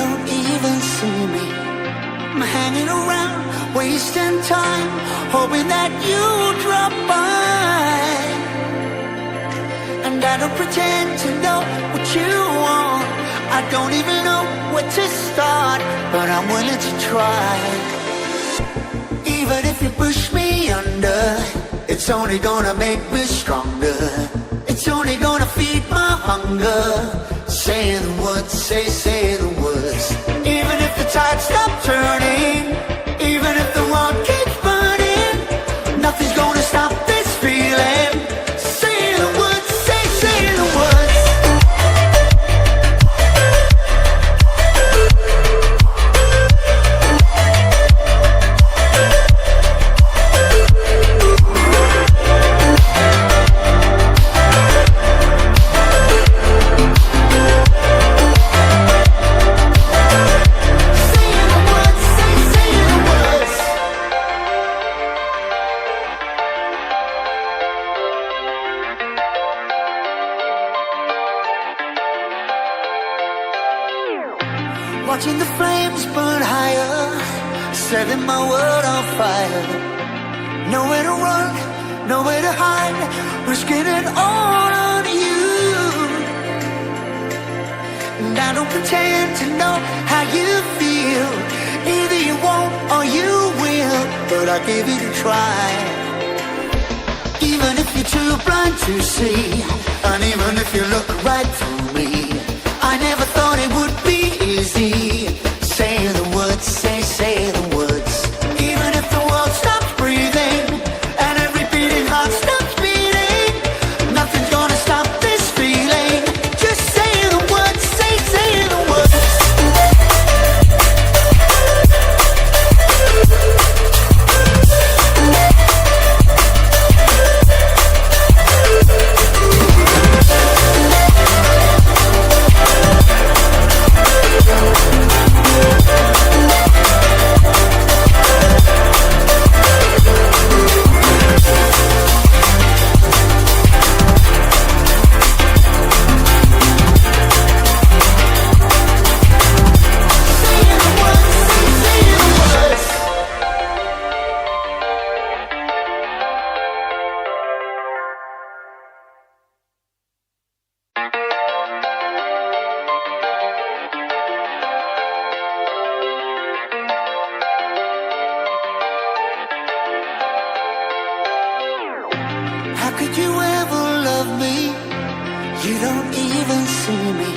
don't even see me. I'm hanging around, wasting time, hoping that you drop by. And I don't pretend to know what you want. I don't even know where to start, but I'm willing to try. Even if you push me under, it's only gonna make me stronger. It's only gonna feed my hunger. Say the words, say the words. Even if the tide stops turning, even if the world keeps burning, nothing's gonna stop this feeling. Say the words, say the words. Watching the flames burn higher, setting my world on fire. Nowhere to run, nowhere to hide, risking it all on you. And I don't pretend to know how you feel. Either you won't or you will, but I gave it a try. Even if you're too blind to see, and even if you look right through me, I never thought it would be easy. Say the words, say the words. Even if the world stops breathing and every beating heart stops beating, nothing's gonna stop this feeling. Just say the words, say the words. How could you ever love me? You don't even see me.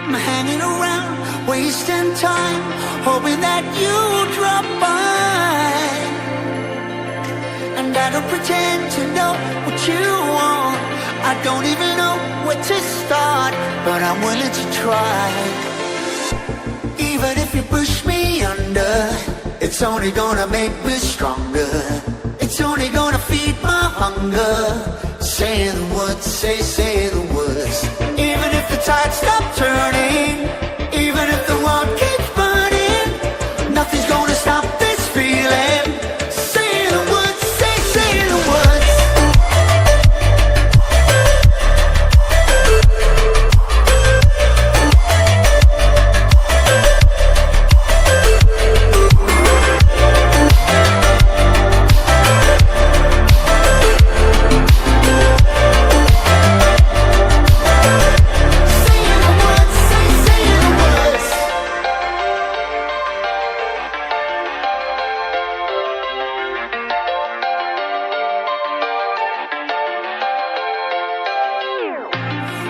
I'm hanging around, wasting time, hoping that you drop by. And I don't pretend to know what you want. I don't even know where to start, but I'm willing to try. Even if you push me under, it's only gonna make me stronger. It's only gonna feed my hunger. Say the words, say the words. Even if the tide stops turning, even if the world keeps burning, nothing's gonna stop this feeling. Say the words, say the words.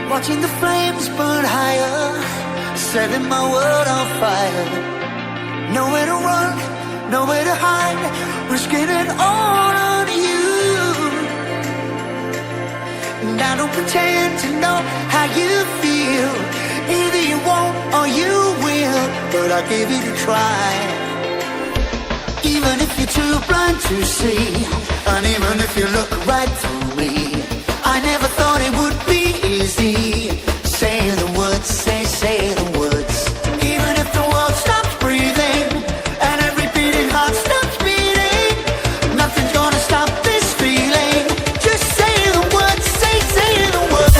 Watching the flames burn higher, setting my world on fire. Nowhere to run, nowhere to hide, risking it all on you. And I don't pretend to know how you feel. Either you won't or you will, but I gave it a try. Even if you're too blind to see, and even if you look right through me, I never thought it would be easy. Say the words, say the words. Even if the world stops breathing and every beating heart stops beating, nothing's gonna stop this feeling. Just say the words, say the words.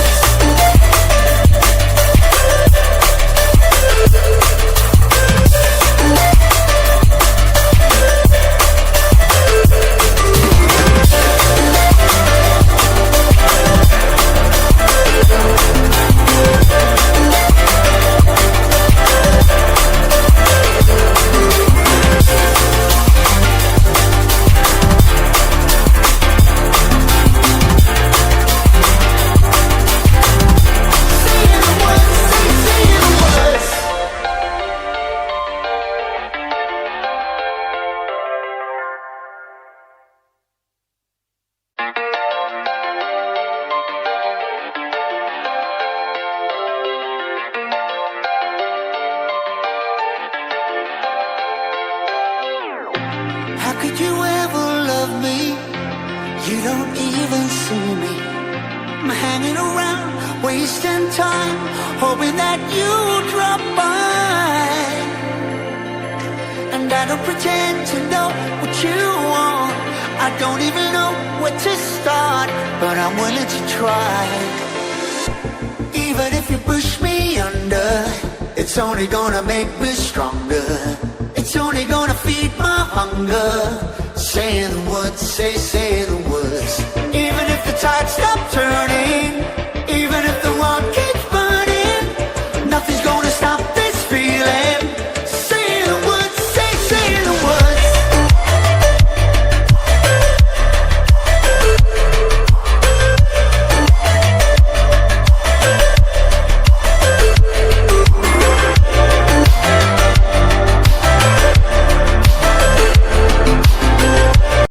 you don't even see me. I'm hanging around, wasting time, hoping that you drop by. And I don't pretend to know what you want. I don't even know where to start, but I'm willing to try. Even if you push me under, it's only gonna make me stronger. It's only gonna feed my hunger. Say the words, say the words. Even if the tide stops turning,